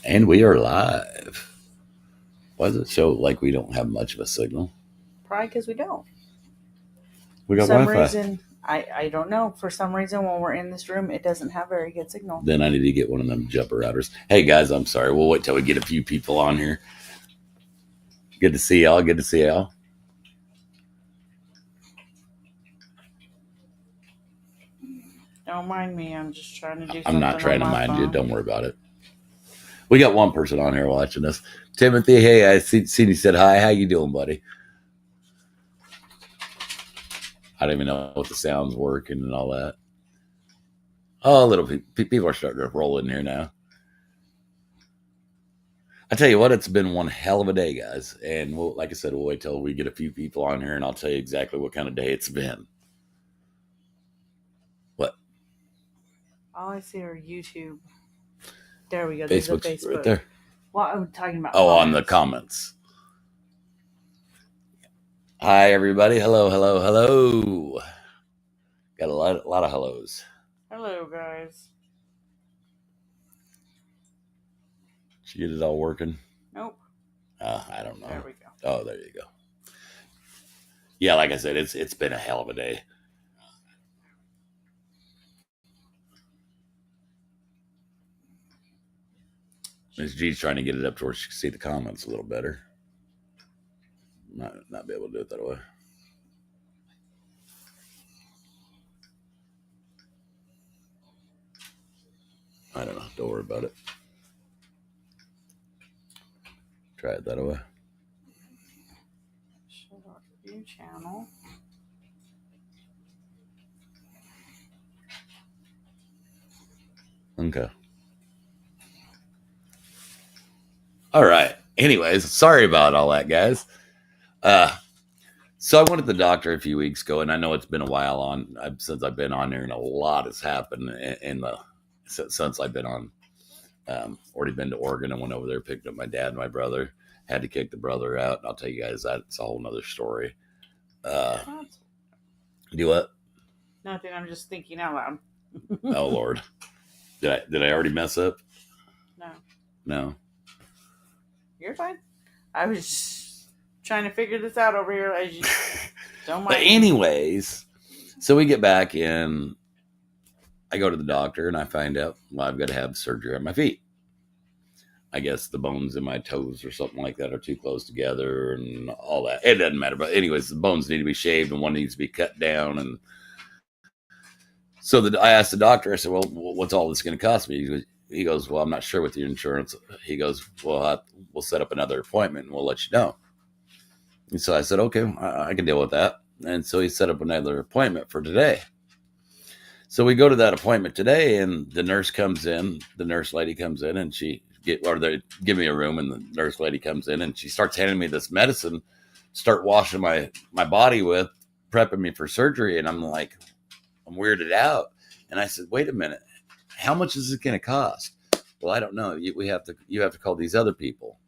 And we are live. Why does it show like we don't have much of a signal? Probably because we don't. We For got some Wi-Fi. reason, I don't know. For some reason, when we're in this room, it doesn't have very good signal. Then I need to get one of them jumper routers. Hey guys, I'm sorry. We'll wait till we get a few people on here. Good to see y'all. Good to see y'all. Don't mind me. I'm just trying to do something. I'm not trying to on my mind you. phone. Don't worry about it. We got one person on here watching us. Timothy, hey, I seen you said hi. How you doing, buddy? I don't even know what the sound's working and all that. Oh, little people are starting to roll in here now. I tell you what, it's been one hell of a day, guys. And like I said, we'll wait till we get a few people on here, and I'll tell you exactly what kind of day it's been. What? All I see are YouTube. There we go. Facebook's Facebook. right there. Well, I'm talking about. Oh, comments. On the comments. Hi, everybody. Hello, hello, hello. Got a lot of hellos. Hello, guys. Did you get it all working? Nope. I don't know. There we go. Oh, there you go. Yeah, like I said, it's been a hell of a day. Ms. G's trying to get it up to where she can see the comments a little better. Not be able to do it that way. I don't know. Don't worry about it. Try it that way. Show our review channel. Okay. All right. Anyways, sorry about all that, guys. So I went to the doctor a few weeks ago, and I know it's been a while since I've been on there, and a lot has happened since I've been on. Already been to Oregon and went over there, picked up my dad and my brother. Had to kick the brother out, and I'll tell you guys that it's a whole nother story. Do what? Nothing. I'm just thinking out loud. Oh Lord, did I already mess up? No. You're fine. I was just trying to figure this out over here. I just don't mind. But anyways, so we get back and I go to the doctor and I find out, well, I've got to have surgery on my feet. I guess the bones in my toes or something like that are too close together and all that. It doesn't matter. But anyways, the bones need to be shaved and one needs to be cut down. And so I asked the doctor, I said, well, what's all this going to cost me? He goes, well, I'm not sure with your insurance. He goes, well, we'll set up another appointment and we'll let you know. And so I said, okay, I can deal with that. And so he set up another appointment for today. So we go to that appointment today, and the nurse lady comes in, and they give me a room, and the nurse lady comes in, and she starts handing me this medicine, start washing my body with, prepping me for surgery. And I'm like, I'm weirded out. And I said, wait a minute, how much is it going to cost? Well, I don't know. You have to call these other people.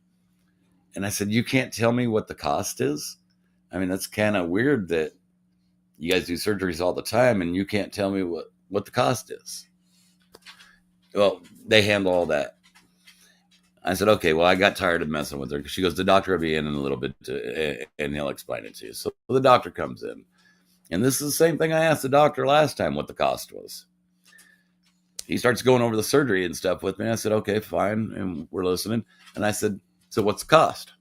And I said, you can't tell me what the cost is? I mean, that's kind of weird that you guys do surgeries all the time and you can't tell me what the cost is. Well, they handle all that. I said, okay, well, I got tired of messing with her. She goes, the doctor will be in a little bit and he'll explain it to you. So the doctor comes in. And this is the same thing I asked the doctor last time, what the cost was. He starts going over the surgery and stuff with me. I said, okay, fine. And we're listening. And I said, so what's the cost?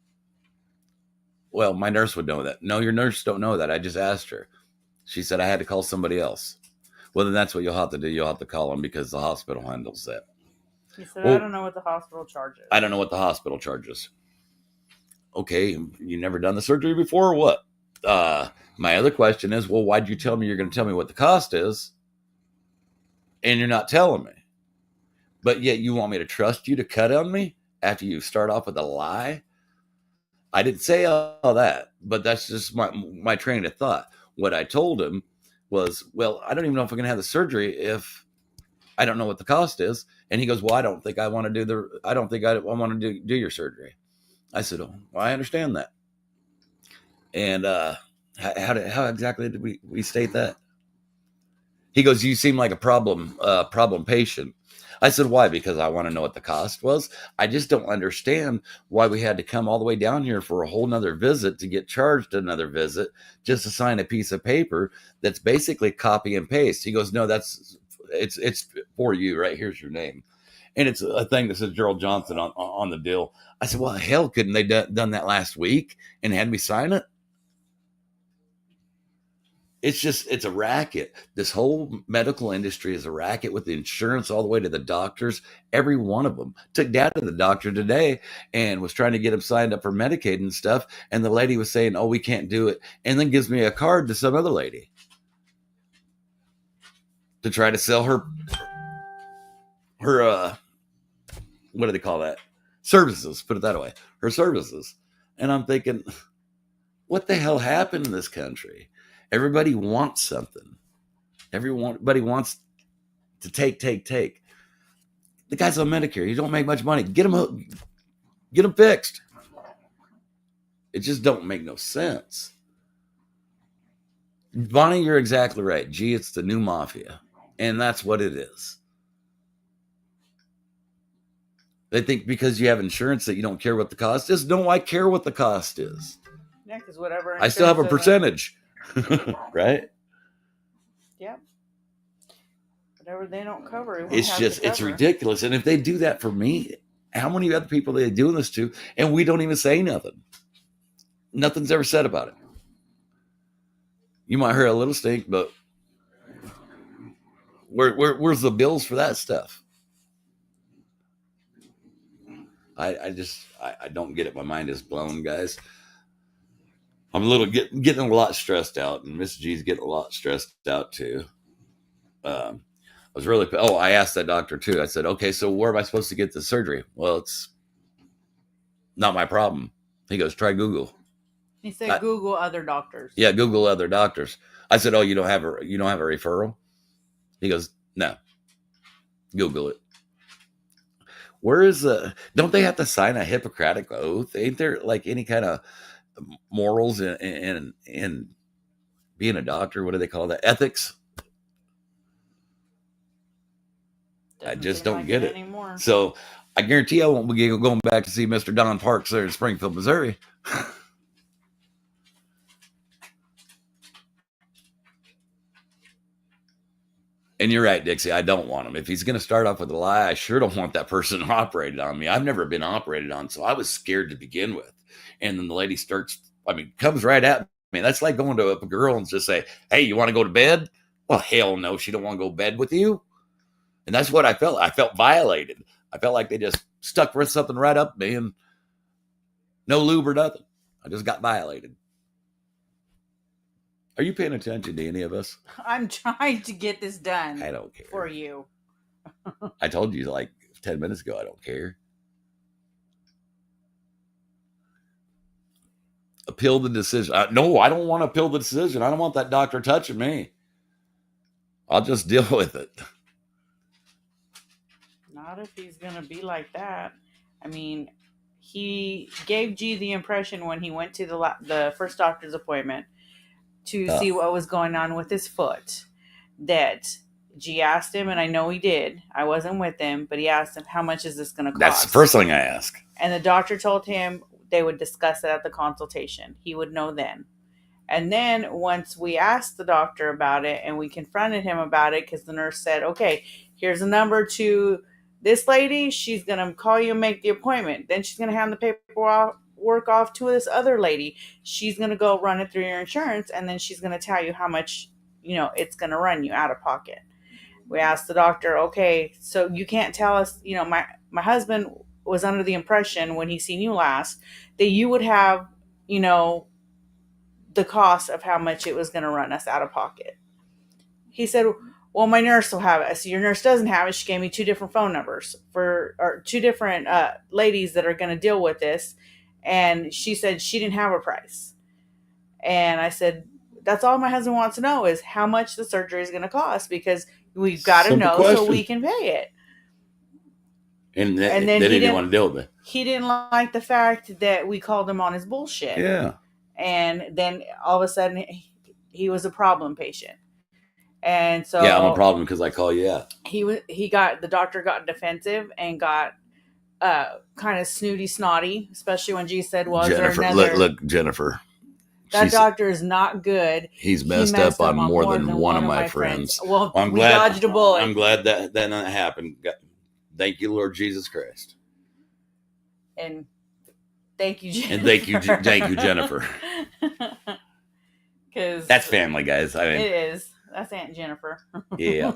Well, my nurse would know that. No, your nurse don't know that. I just asked her. She said I had to call somebody else. Well, then that's what you'll have to do. You'll have to call them because the hospital handles that. He said, well, I don't know what the hospital charges. I don't know what the hospital charges. Okay, you never done the surgery before or what? My other question is, well, why'd you tell me you're going to tell me what the cost is? And you're not telling me. But yet you want me to trust you to cut on me after you start off with a lie? I didn't say all that, but that's just my train of thought. What I told him was, well, I don't even know if I'm going to have the surgery if I don't know what the cost is. And he goes, well, I don't think I want to do your surgery. I said, oh, well, I understand that. And how exactly did we state that? He goes, you seem like a problem patient. I said, why? Because I want to know what the cost was. I just don't understand why we had to come all the way down here for a whole nother visit to get charged another visit just to sign a piece of paper that's basically copy and paste. He goes, no, it's for you. Right here's your name. And it's a thing that says Gerald Johnson on the deal. I said, well, hell, couldn't they done that last week and had me sign it? It's a racket. This whole medical industry is a racket, with the insurance all the way to the doctors. Every one of them. Took dad to the doctor today and was trying to get him signed up for Medicaid and stuff. And the lady was saying, oh, we can't do it. And then gives me a card to some other lady to try to sell her what do they call that? Services, put it that way. Her services. And I'm thinking, what the hell happened in this country? Everybody wants something. Everybody wants to take. The guy's on Medicare. You don't make much money. Get him fixed. It just don't make no sense. Bonnie, you're exactly right. Gee, it's the new mafia. And that's what it is. They think because you have insurance that you don't care what the cost is. No, I care what the cost is. Yeah, because whatever. I still have a percentage. Right? Yep. Whatever they don't cover. It's ridiculous. And if they do that for me, how many other people are they doing this to? And we don't even say nothing. Nothing's ever said about it. You might hear a little stink, but where's the bills for that stuff? I don't get it. My mind is blown, guys. I'm a little getting a lot stressed out, and Miss G's getting a lot stressed out too. I was really. Oh, I asked that doctor too. I said, okay, so where am I supposed to get the surgery? Well, it's not my problem. He goes, try Google. He said, Google other doctors. Yeah, Google other doctors. I said, oh, you don't have a referral? He goes, no. Google it. Where is don't they have to sign a Hippocratic oath? Ain't there like any kind of morals in being a doctor? What do they call that? Ethics? I just don't get it anymore. So I guarantee I won't be going back to see Mr. Don Parks there in Springfield, Missouri. And you're right, Dixie. I don't want him. If he's going to start off with a lie, I sure don't want that person operated on me. I've never been operated on, so I was scared to begin with. And then the lady comes right at me. That's like going to a girl and just say, hey, you want to go to bed? Well, hell no. She don't want to go to bed with you. And that's what I felt. I felt violated. I felt like they just stuck something right up me and no lube or nothing. I just got violated. Are you paying attention to any of us? I'm trying to get this done. I don't care. For you. I told you like 10 minutes ago, I don't care. Appeal the decision. No, I don't want to appeal the decision. I don't want that doctor touching me. I'll just deal with it. Not if he's going to be like that. I mean, he gave G the impression when he went to the first doctor's appointment to see what was going on with his foot, that G asked him, and I know he did. I wasn't with him, but he asked him, how much is this going to cost? That's the first thing I ask. And the doctor told him they would discuss it at the consultation. He would know then. And then once we asked the doctor about it and we confronted him about it, because the nurse said, okay, here's a number to this lady. She's going to call you and make the appointment. Then she's going to hand the paperwork off to this other lady. She's going to go run it through your insurance, and then she's going to tell you how much, it's going to run you out of pocket. We asked the doctor, okay, so you can't tell us, my husband was under the impression when he seen you last that you would have, the cost of how much it was going to run us out of pocket. He said, well, my nurse will have it. I said, your nurse doesn't have it. She gave me 2 different phone numbers or 2 different ladies that are going to deal with this. And she said she didn't have a price. And I said, that's all my husband wants to know is how much the surgery is going to cost, because we've got to know so we can pay it. And then they didn't want to deal with it. He didn't like the fact that we called him on his bullshit. Yeah. And then all of a sudden he was a problem patient. And Yeah, I'm a so problem because I call you out. the doctor got defensive and got kind of snooty snotty, especially when G said, well, is there Jennifer, another? look, Jennifer. That She's doctor is not good. he's He messed up messed up on on more more than than one one of of my my friends. friends. Well, I'm we glad. dodged a bullet. I'm glad that happened. Thank you, Lord Jesus Christ. And thank you, Jennifer. And thank you, Jennifer. Because That's family, guys. I mean, it is. That's Aunt Jennifer. yeah.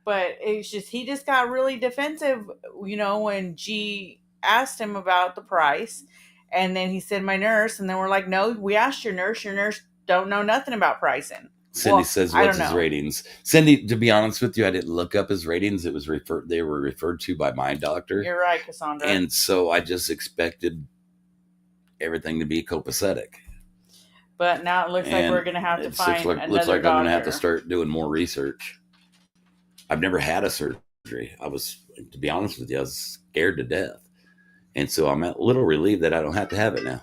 But it's just he just got really defensive, when G asked him about the price, and then he said my nurse, and then we're like, no, we asked your nurse. Your nurse don't know nothing about pricing. Cindy says, I "What's don't his know. ratings?" Cindy, to be honest with you, I didn't look up his ratings. It was referred. They were referred to by my doctor. You're right, Cassandra. And so I just expected everything to be copacetic. But now it looks like we're going to have to find another doctor. Looks like I'm going to have to start doing more research. I've never had a surgery. To be honest with you, I was scared to death. And so I'm a little relieved that I don't have to have it now.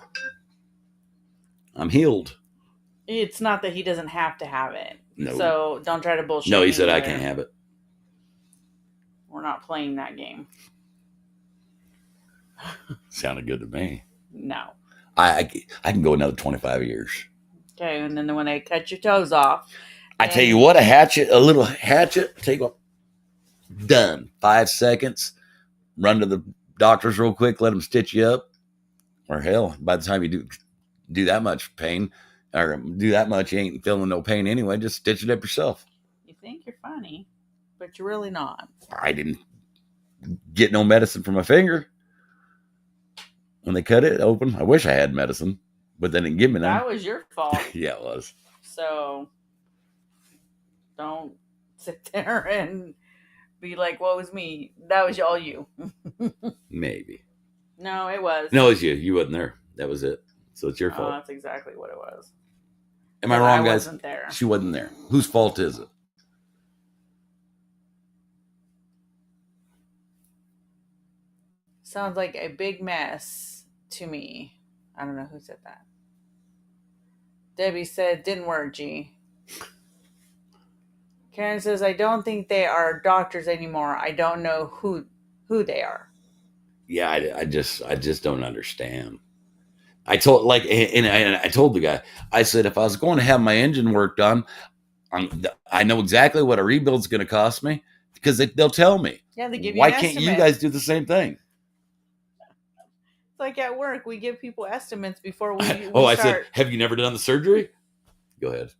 I'm healed. It's not that he doesn't have to have it. No. So don't try to bullshit. No, he said I can't have it. We're not playing that game. Sounded good to me. No. I can go another 25 years. Okay, and then when they cut your toes off. I tell you what, a little hatchet, take off. Done. 5 seconds. Run to the doctors real quick, let them stitch you up. Or hell, by the time you do that much pain, or do that much, you ain't feeling no pain anyway. Just stitch it up yourself. You think you're funny, but you're really not. I didn't get no medicine for my finger. When they cut it open, I wish I had medicine, but they didn't give me none. That was your fault. Yeah, it was. So don't sit there and be like, "What was me?" That was all you. Maybe. No, it was. No, it was you. You wasn't there. That was it. So it's your fault. That's exactly what it was. Am I wrong, guys? I wasn't there. She wasn't there. Whose fault is it? Sounds like a big mess to me. I don't know who said that. Debbie said, didn't work, G. Karen says, I don't think they are doctors anymore. I don't know who they are. Yeah, I just don't understand. I told I told the guy, I said, if I was going to have my engine work done, I know exactly what a rebuild's going to cost me because they'll tell me. Yeah, they give you Why an can't estimate. you guys do the same thing? It's like at work, we give people estimates before we I start. said, have you never done the surgery? Go ahead.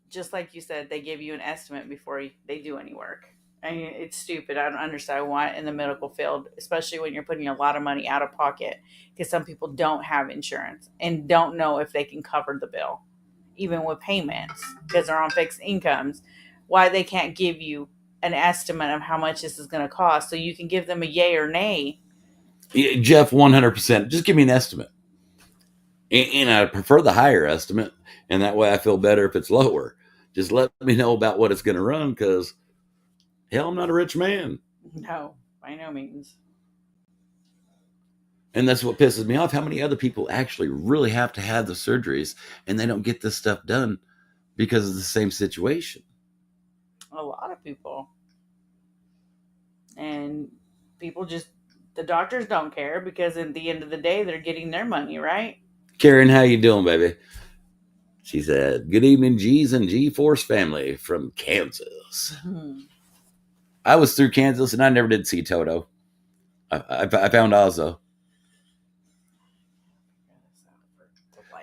Just like you said, they give you an estimate before they do any work. I mean, it's stupid. I don't understand why in the medical field, especially when you're putting a lot of money out of pocket, because some people don't have insurance and don't know if they can cover the bill, even with payments, because they're on fixed incomes, why they can't give you an estimate of how much this is going to cost so you can give them a yay or nay. Yeah, Jeff, 100%. Just give me an estimate. And I prefer the higher estimate, and that way I feel better if it's lower. Just let me know about what it's going to run, because hell, I'm not a rich man. No, by no means. And that's what pisses me off. How many other people actually really have to have the surgeries and they don't get this stuff done because of the same situation? A lot of people. And people the doctors don't care because at the end of the day, they're getting their money, right? Karen, how you doing, baby? She said, good evening, G's and G-Force family from Kansas. Mm-hmm. I was through Kansas and I never did see Toto. I found Oz, though.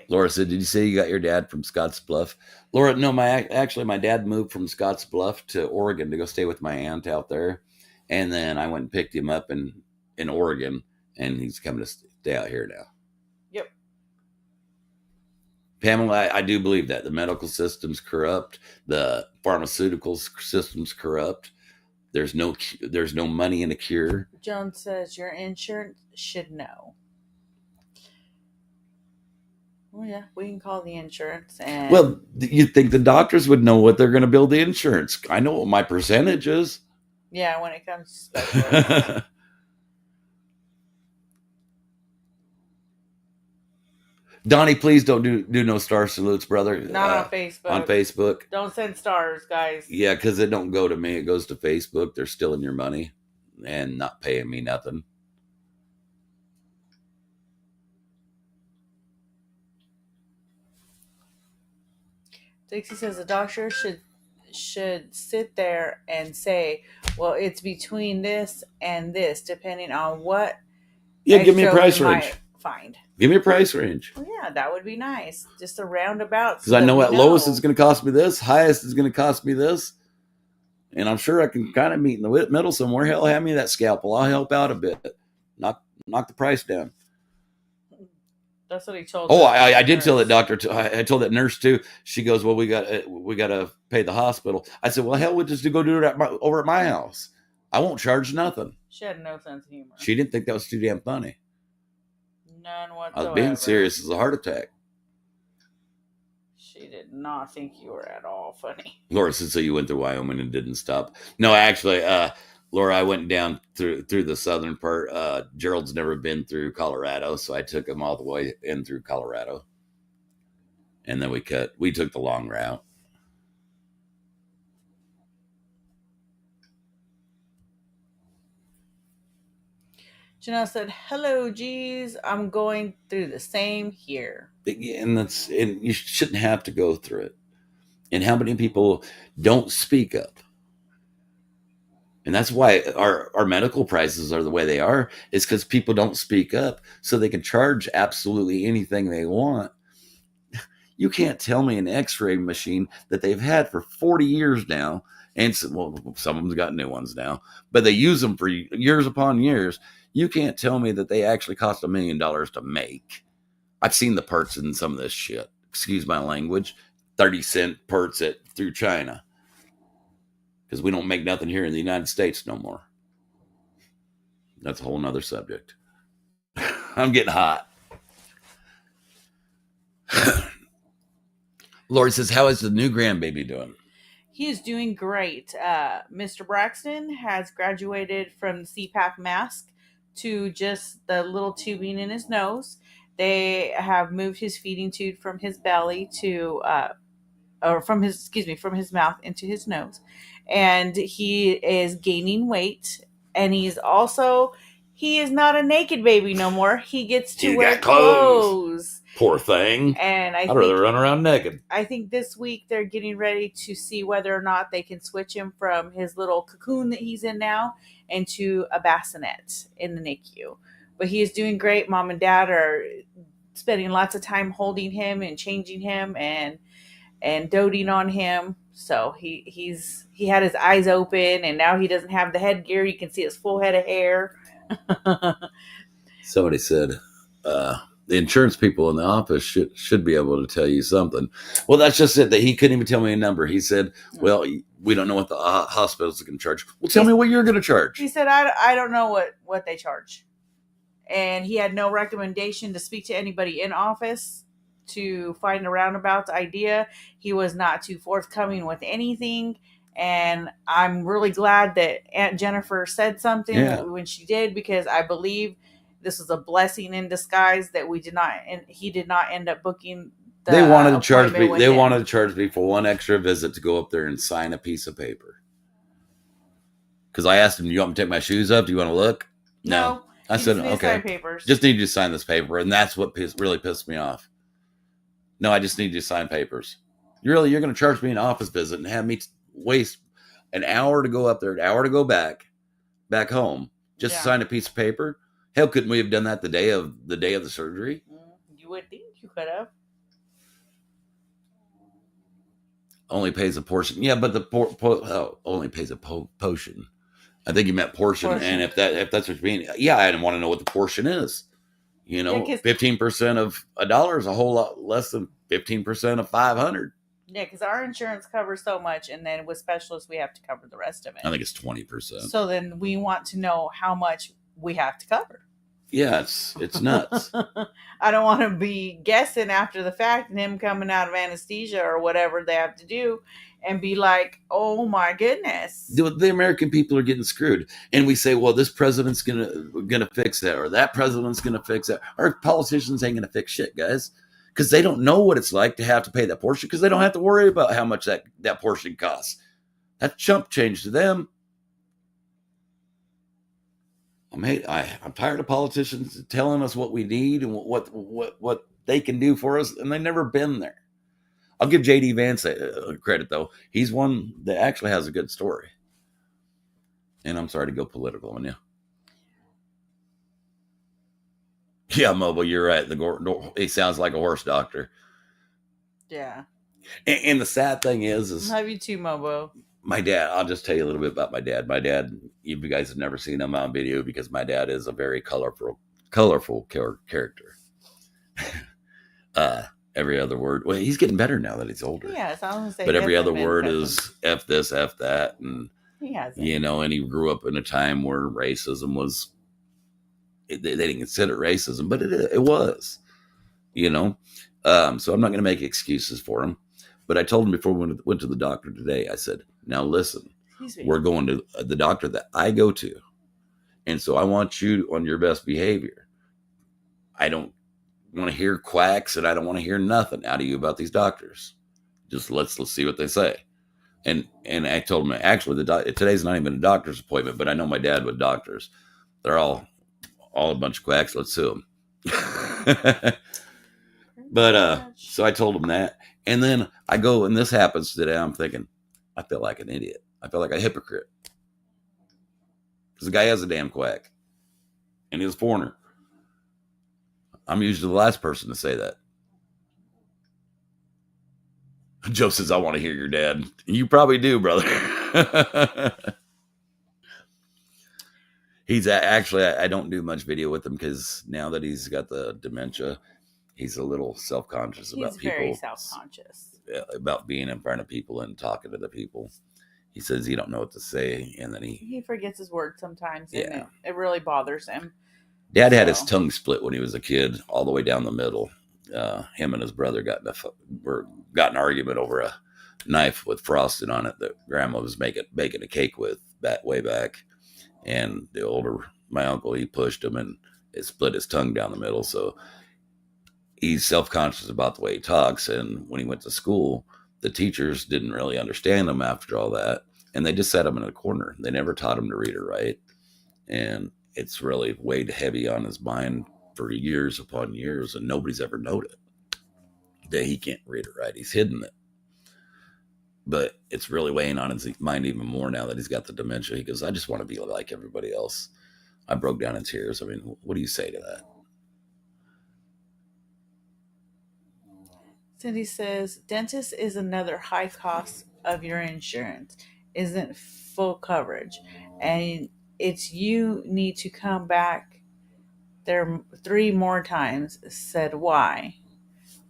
Laura said, did you say you got your dad from Scotts Bluff? Laura, no, my dad moved from Scotts Bluff to Oregon to go stay with my aunt out there. And then I went and picked him up in Oregon, and he's coming to stay out here now. Yep. Pamela, I do believe that. The medical system's corrupt. The pharmaceutical system's corrupt. There's no money in a cure. Joan says your insurance should know. Well, yeah, we can call the insurance. And well, you'd think the doctors would know what they're going to bill the insurance. I know what my percentage is. Yeah, when it comes to specialists. Donnie, please don't do no star salutes, brother. Not on Facebook. On Facebook. Don't send stars, guys. Yeah, because it don't go to me. It goes to Facebook. They're stealing your money and not paying me nothing. Dixie says the doctor should sit there and say, well, it's between this and this, depending on what. Yeah, give me a price range. Find. Give me a price range. Well, yeah, that would be nice. Just a roundabout. Because I know at lowest it's going to cost me this, highest is going to cost me this, and I'm sure I can kind of meet in the middle somewhere. Hell, have me that scalpel. I'll help out a bit. Knock the price down. That's what he told. Oh, I did tell that doctor. I told that nurse too. She goes, "Well, we got to pay the hospital." I said, "Well, hell, we'll just go do it over at my house. I won't charge nothing." She had no sense of humor. She didn't think that was too damn funny. None whatsoever. I was being serious as a heart attack. She did not think you were at all funny. Laura said, "So you went to Wyoming and didn't stop?" No, actually, Laura, I went down through the southern part. Gerald's never been through Colorado, so I took him all the way in through Colorado, and then we took the long route. Janelle said, "Hello, geez, I'm going through the same here." And you shouldn't have to go through it. And how many people don't speak up? And that's why our medical prices are the way they are, is because people don't speak up, so they can charge absolutely anything they want. You can't tell me an x-ray machine that they've had for 40 years now, and well, some of them's got new ones now, but they use them for years upon years. You can't tell me that they actually cost $1 million to make. I've seen the parts in some of this shit. Excuse my language. 30-cent parts through China. Because we don't make nothing here in the United States no more. That's a whole nother subject. I'm getting hot. Lori says, how is the new grandbaby doing? He is doing great. Mr. Braxton has graduated from the CPAP mask to just the little tubing in his nose. They have moved his feeding tube from his belly to, from his mouth into his nose. And he is gaining weight. And he is not a naked baby no more. He gets to wear clothes. Poor thing. And I'd rather run around naked. I think this week they're getting ready to see whether or not they can switch him from his little cocoon that he's in now into a bassinet in the NICU. But he is doing great. Mom and Dad are spending lots of time holding him and changing him and doting on him. So he had his eyes open, and now he doesn't have the headgear. You can see his full head of hair. Somebody said the insurance people in the office should be able to tell you something. Well, that's just it. That he couldn't even tell me a number. He said, "Well, we don't know what the hospitals are going to charge." Well, tell me what you're going to charge. He said, "I don't know what they charge," and he had no recommendation to speak to anybody in office to find a roundabout idea. He was not too forthcoming with anything. And I'm really glad that Aunt Jennifer said something when she did, because I believe this was a blessing in disguise that he did not end up booking. They wanted to charge me. They wanted to charge me for one extra visit to go up there and sign a piece of paper. Because I asked him, "Do you want me to take my shoes off? Do you want to look?" No. I said, "Okay, just need you to sign this paper," and that's what really pissed me off. No, I just need you to sign papers. You're going to charge me an office visit and have me waste an hour to go up there, an hour to go back home, just to sign a piece of paper? Hell, couldn't we have done that the day of the surgery? You would think you could have. Only pays a portion. Yeah, but the only pays a potion. I think you meant portion. And if that's what you mean, yeah, I didn't want to know what the portion is. 15% of $1 is a whole lot less than 15% of $500. Yeah, because our insurance covers so much, and then with specialists, we have to cover the rest of it. I think it's 20%. So then we want to know how much we have to cover. Yeah, it's nuts. I don't want to be guessing after the fact and him coming out of anesthesia or whatever they have to do and be like, "Oh my goodness." The American people are getting screwed. And we say, well, this president's gonna fix that, or that president's gonna fix that. Our politicians ain't gonna fix shit, guys. because they don't know what it's like to have to pay that portion because they don't have to worry about how much that portion costs. That's chump change to them. I'm tired of politicians telling us what we need and what they can do for us, and they've never been there. I'll give JD Vance credit though; he's one that actually has a good story. And I'm sorry to go political on you. Yeah, Mobile, you're right. He sounds like a horse doctor. Yeah. And the sad thing is Love you too, Mobo. My dad. I'll just tell you a little bit about my dad. My dad, you guys have never seen him on video because my dad is a very colorful character. Every other word. Well, he's getting better now that he's older. Yeah, so I'm gonna say. But every other word is F this, F that, and he hasn't. And he grew up in a time where racism was. They didn't consider racism, but it was. So I'm not going to make excuses for him. But I told him before we went to the doctor today, I said, now listen, we're going to the doctor that I go to. And so I want you on your best behavior. I don't want to hear quacks and I don't want to hear nothing out of you about these doctors. Just let's see what they say. And I told him, actually, today's not even a doctor's appointment, but I know my dad with doctors. They're all a bunch of quacks. Let's sue them. But so I told him that. And then I go, and this happens today. I'm thinking, I feel like an idiot. I feel like a hypocrite. Because the guy has a damn quack. And he's a foreigner. I'm usually the last person to say that. Joe says, I want to hear your dad. You probably do, brother. He's actually, I don't do much video with him because now that he's got the dementia, he's a little self-conscious about people. He's very self-conscious. About being in front of people and talking to the people. He says he don't know what to say, and then he forgets his words sometimes, and it really bothers him. Dad had his tongue split when he was a kid, all the way down the middle. Him and his brother got an argument over a knife with frosting on it that Grandma was baking a cake with way back. And my uncle, he pushed him and it split his tongue down the middle. So he's self-conscious about the way he talks. And when he went to school, the teachers didn't really understand him after all that. And they just set him in a corner. They never taught him to read or write. And it's really weighed heavy on his mind for years upon years. And nobody's ever noted that he can't read or write. He's hidden it. But it's really weighing on his mind even more now that he's got the dementia. He goes, I just want to be like everybody else. I broke down in tears. I mean, what do you say to that? Cindy says, dentist is another high cost of your insurance. Isn't full coverage. And it's you need to come back there 3 more times. Said why?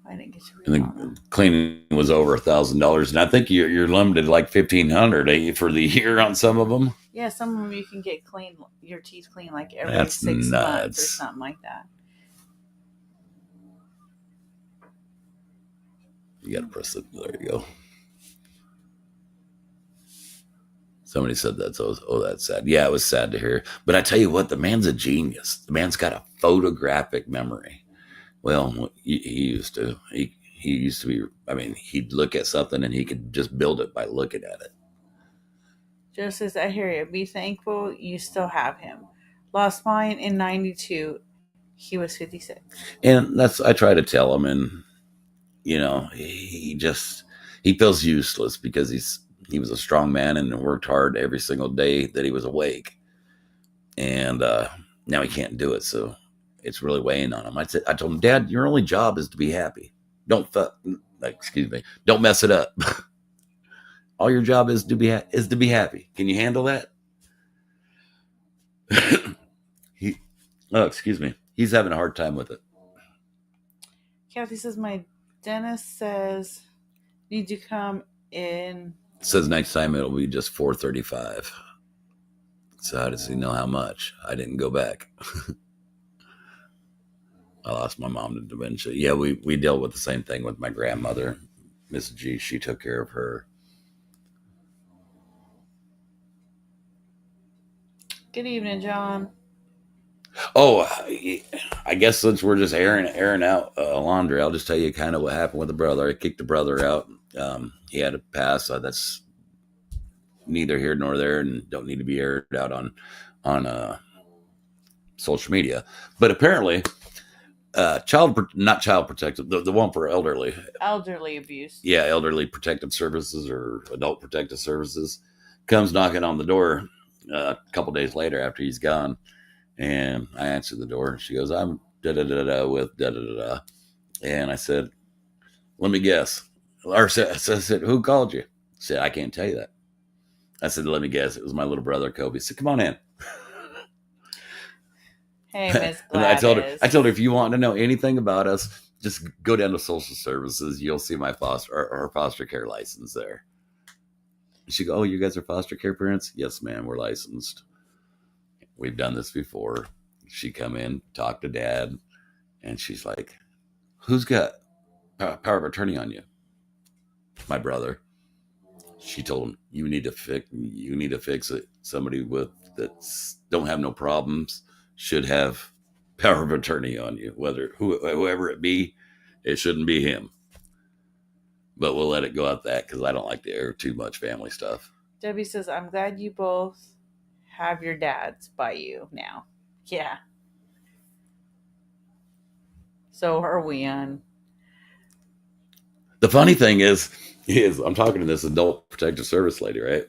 I didn't get to read. And the cleaning was over $1,000, and I think you're limited like $1,500 for the year on some of them. Yeah, some of them you can get your teeth clean like every 6 months or something like that. You got to press it. There you go. Somebody said that, so that's sad. Yeah, it was sad to hear. But I tell you what, the man's a genius. The man's got a photographic memory. Well, he used to. He used to be. I mean, he'd look at something and he could just build it by looking at it. Joe says, I hear you. Be thankful you still have him. Lost mine in 92. He was 56. And I try to tell him, and he feels useless because he was a strong man and worked hard every single day that he was awake, and now he can't do it. So it's really weighing on him. I told him, Dad, your only job is to be happy. Don't mess it up. All your job is to be happy. Can you handle that? Excuse me. He's having a hard time with it. Kathy says, my dentist says need to come in. It says next time it'll be just $435. So how does he know how much? I didn't go back. I lost my mom to dementia. Yeah, we dealt with the same thing with my grandmother, Miss G. She took care of her. Good evening, John. Oh, I guess since we're just airing out laundry, I'll just tell you kind of what happened with the brother. I kicked the brother out. He had to pass. That's neither here nor there, and don't need to be aired out on social media. But apparently, not child protective, the one for elderly abuse. yeah, elderly protective services or adult protective services, comes knocking on the door a couple days later after he's gone, and I answered the door. And she goes, "I'm da da da da with da da da da," and I said, "Let me guess." Or I said, "Who called you?" She said, "I can't tell you that." I said, "Let me guess. It was my little brother Kobe." She said, "Come on in." Hey, Miss And Gladys. I told her, if you want to know anything about us, just go down to social services. You'll see my our foster care license there. She go, "Oh, you guys are foster care parents?" "Yes, ma'am. We're licensed. We've done this before." She come in, talk to dad, and she's like, "Who's got power of attorney on you?" "My brother." She told him, You need to fix it. Somebody with that don't have no problems should have power of attorney on you. Whoever it be, it shouldn't be him. But we'll let it go at that because I don't like to air too much family stuff. Debbie says, I'm glad you both have your dads by you now. Yeah. So are we on. The funny thing is I'm talking to this adult protective service lady, right?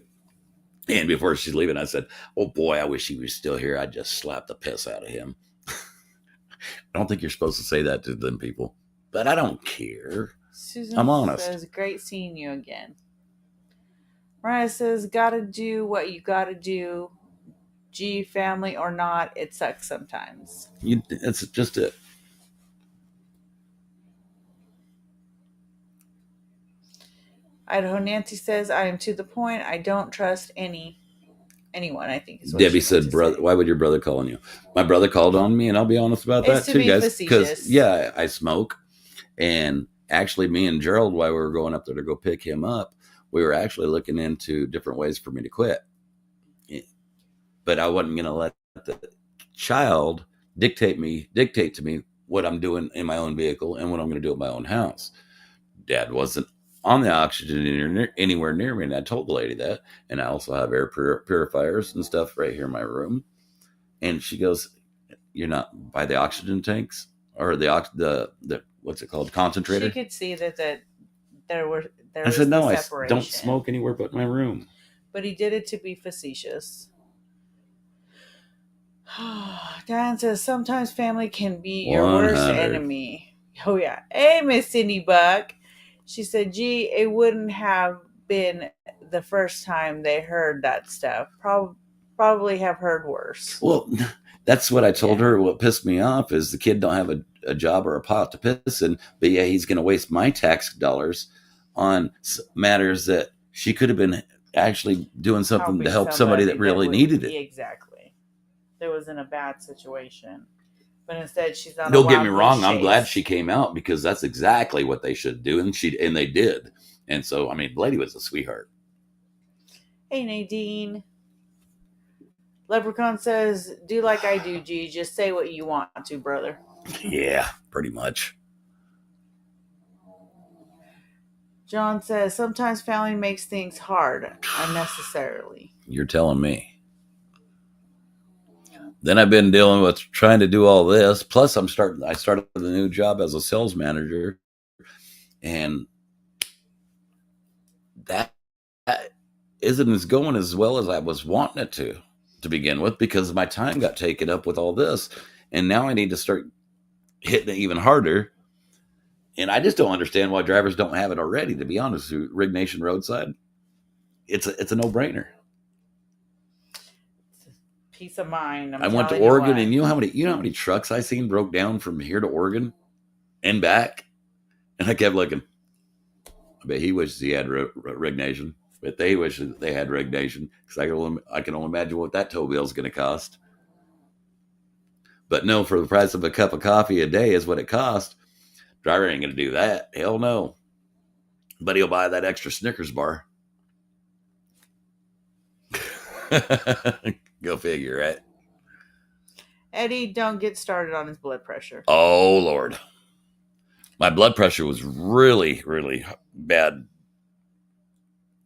And before she's leaving, I said, "Oh boy, I wish he was still here. I'd just slap the piss out of him." I don't think you're supposed to say that to them people, but I don't care. Susan I'm honest. says, great seeing you again. Mariah says, gotta do what you gotta do. G, family or not, it sucks sometimes. It's just it. Idaho Nancy says, I am to the point. I don't trust anyone, I think is what Debbie she said, "Brother, why would your brother call on you?" My brother called on me, and I'll be honest about It's that to too, be guys. Because facetious. yeah, I smoke, and actually, me and Gerald, while we were going up there to go pick him up, we were actually looking into different ways for me to quit. But I wasn't going to let the child dictate to me what I'm doing in my own vehicle and what I'm going to do at my own house. Dad wasn't on the oxygen anywhere near me, and I told the lady that. And I also have air purifiers and stuff right here in my room. And she goes, "You're not by the oxygen tanks or the what's it called, concentrator?" She could see that there I said, "No, I separation. don't smoke anywhere but my room." But he did it to be facetious. Dan says sometimes family can be your 100. worst enemy. Oh yeah. Hey, Miss Cindy Buck. She said, "Gee, it wouldn't have been the first time they heard that stuff. Probably have heard worse." Well, that's what I told her. What pissed me off is the kid don't have a job or a pot to piss in, but yeah, he's going to waste my tax dollars on matters that she could have been actually doing something to help somebody that really needed it. Exactly. That was in a bad situation. But instead, she's on. Don't get me wrong. I'm glad she came out because that's exactly what they should do, and they did. And so, I mean, Lady was a sweetheart. Hey, Nadine. Leprechaun says, "Do like I do, G. Just say what you want to, brother." Yeah, pretty much. John says, sometimes family makes things hard unnecessarily. You're telling me. Then I've been dealing with trying to do all this. Plus, I started a new job as a sales manager, and that isn't as going as well as I was wanting it to begin with, because my time got taken up with all this, and now I need to start hitting it even harder. And I just don't understand why drivers don't have it already. To be honest, Rig Nation Roadside, it's a no brainer. Peace of mind. I went to Oregon, and you know how many trucks I seen broke down from here to Oregon and back, and I kept looking. I bet he wishes he had Rig Nation, but they wish they had Rig Nation, because I can only imagine what that tow bill is going to cost. But no, for the price of a cup of coffee a day is what it costs. Driver ain't going to do that. Hell no. But he'll buy that extra Snickers bar. Go figure, right? Eddie, don't get started on his blood pressure. Oh Lord, my blood pressure was really, really bad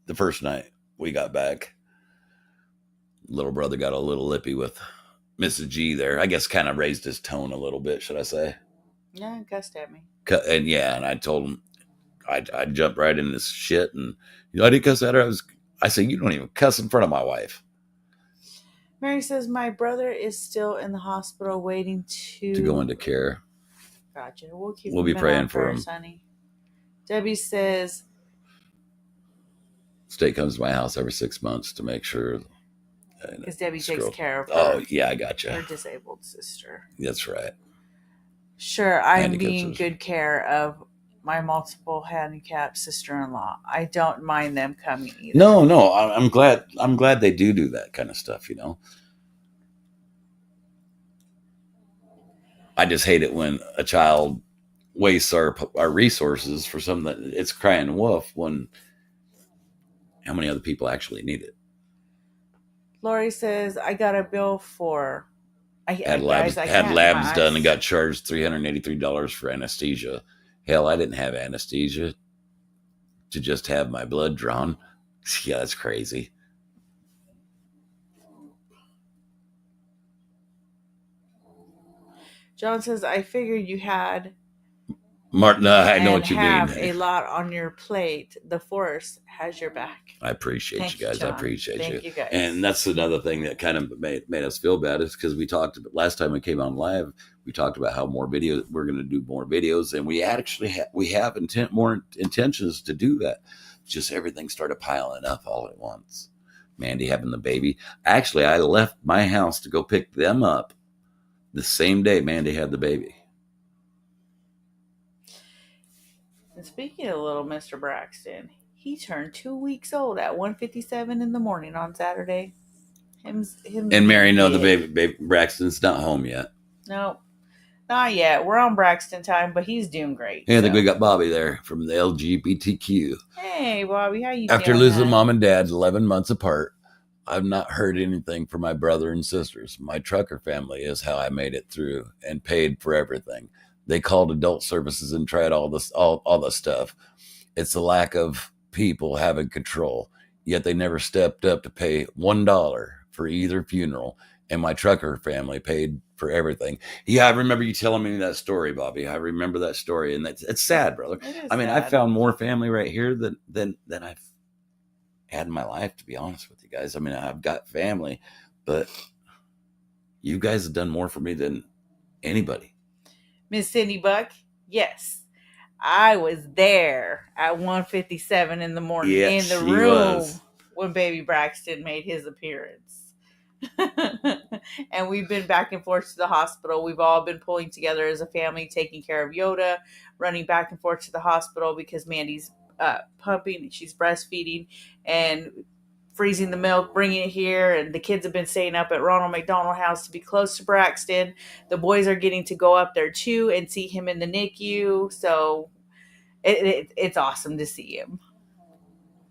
the first night we got back. Little brother got a little lippy with Mrs. G there. I guess kind of raised his tone a little bit, should I say? Yeah, cussed at me. And yeah, and I told him I jumped right in this shit, and I didn't cuss at her. I said, you don't even cuss in front of my wife. Mary says my brother is still in the hospital waiting To go into care. Gotcha. We'll keep. We'll him be in praying our for prayers, him. honey. Debbie says State comes to my house every 6 months to make sure. because Debbie takes care of her. Oh yeah, I gotcha. Her disabled sister. That's right. Sure, I'm Handicapped being sister. good care of my multiple handicapped sister-in-law. I don't mind them coming either. No, I'm glad. I'm glad they do that kind of stuff. I just hate it when a child wastes our resources for something that it's crying wolf when how many other people actually need it. Lori says I got a bill for Had labs done and got charged $383 for anesthesia. Hell, I didn't have anesthesia to just have my blood drawn. Yeah, that's crazy. John says I figured you had Martin, I know what you have mean. a lot on your plate. The force has your back. I appreciate you guys. John. I appreciate Thank you guys. And that's another thing that kind of made us feel bad is because we talked last time we came on live. We talked about how more videos we're going to do more videos, and we actually we have more intentions to do that. Just everything started piling up all at once. Mandy having the baby. Actually, I left my house to go pick them up the same day Mandy had the baby. And speaking of little Mr. Braxton, he turned 2 weeks old at 1:57 in the morning on Saturday. Him and Mary, no, the baby Braxton's not home yet. No, not yet. We're on Braxton time, but he's doing great. Yeah, I think we got Bobby there from the LGBTQ. Hey, Bobby, how you doing? After losing mom and dad 11 months apart, I've not heard anything from my brother and sisters. My trucker family is how I made it through and paid for everything. They called adult services and tried all this stuff. It's the lack of people having control. Yet they never stepped up to pay $1 for either funeral. And my trucker family paid for everything. Yeah, I remember you telling me that story, Bobby. I remember that story, and it's sad, brother. I mean, I found more family right here than I've had in my life, to be honest with you guys. I mean, I've got family, but you guys have done more for me than anybody. Miss Cindy Buck, yes. I was there at 1:57 in the morning in the room when baby Braxton made his appearance. And we've been back and forth to the hospital. We've all been pulling together as a family, taking care of Yoda, running back and forth to the hospital because Mandy's pumping, she's breastfeeding, and freezing the milk, bringing it here, and the kids have been staying up at Ronald McDonald House to be close to Braxton. The boys are getting to go up there too and see him in the NICU, so it's awesome to see him.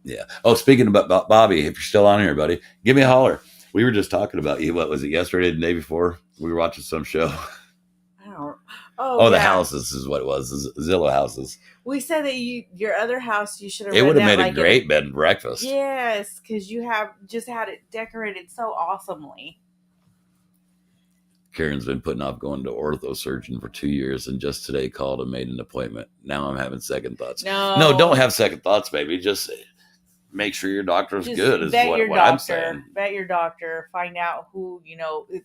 Yeah. Oh, speaking about Bobby, if you're still on here, buddy, give me a holler. We were just talking about you. What was it, yesterday, the day before? We were watching some show. The houses is what it was. Zillow houses. We said that your other house, you should have. It would have made a great bed and breakfast. Yes, because you have just had it decorated so awesomely. Karen's been putting off going to ortho surgeon for 2 years, and just today called and made an appointment. Now I'm having second thoughts. No, don't have second thoughts, baby. Just make sure your doctor's good. Is what I'm saying. Vet your doctor. Find out who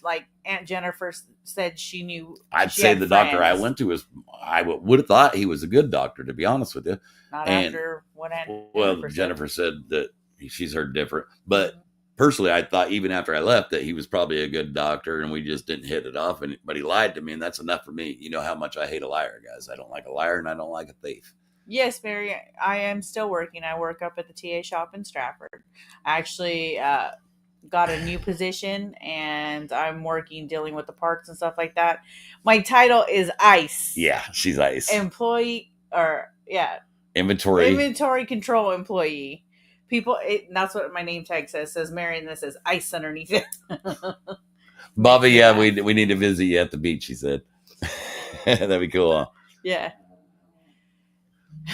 like Aunt Jennifer said she knew. I'd say the doctor I went to I would have thought he was a good doctor, to be honest with you. Not after what Aunt Jennifer said that she's heard different, but personally, I thought even after I left that he was probably a good doctor, and we just didn't hit it off. But he lied to me, and that's enough for me. You know how much I hate a liar, guys. I don't like a liar, and I don't like a thief. Yes, Mary, I am still working. I work up at the TA shop in Stratford. I actually got a new position, and I'm working dealing with the parks and stuff like that. My title is ICE. Yeah, she's ICE. Inventory control employee. People, that's what my name tag says. It says Mary, and this says ICE underneath it. Bobby, you yeah, laugh. we need to visit you at the beach, he said. That'd be cool, huh? Yeah.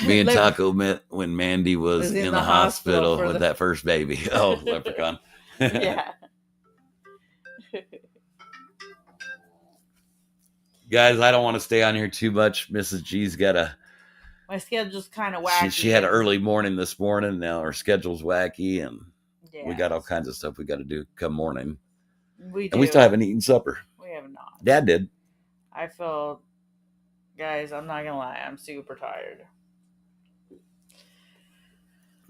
Me and Lep- Taco met when Mandy was in the hospital hospital for with the that first baby. Oh, leprechaun. yeah. Guys, I don't want to stay on here too much. Mrs. G's got a My schedule's kind of wacky. she had an early morning this morning. Now her schedule's wacky, and we got all Yes, kinds of stuff we got to do come morning. we And we do. still haven't eaten supper. We have not. Dad did. I feel, guys, I'm not gonna lie, I'm super tired.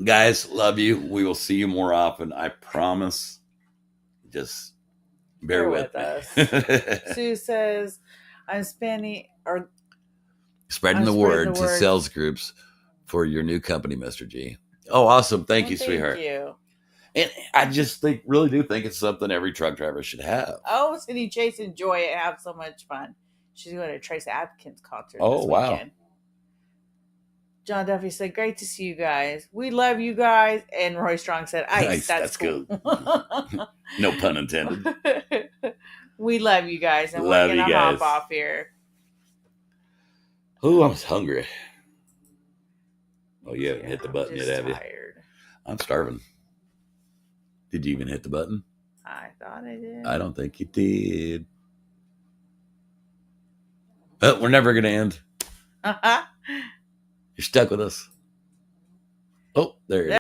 Guys, love you. We will see you more often. I promise. Just bear with me. us. Sue says, I'm spending or Spreading I'm the spreading word the to word. sales groups for your new company, Mr. G. Oh, awesome. Thank you, sweetheart. Thank you. And I just really do think it's something every truck driver should have. Oh, Cindy Chase, enjoy it. Have so much fun. She's going to Trace Adkins concert Oh, this wow. weekend. John Duffy said, great to see you guys. We love you guys. And Roy Strong said, ice. That's cool. No pun intended. We love you guys. And Love we're you going to guys. hop off here. Oh, I'm hungry. Oh, you haven't hit the button yet, have you? Tired. I'm starving. Did you even hit the button? I thought I did. I don't think you did. But we're never going to end. You're stuck with us. Oh, there it is.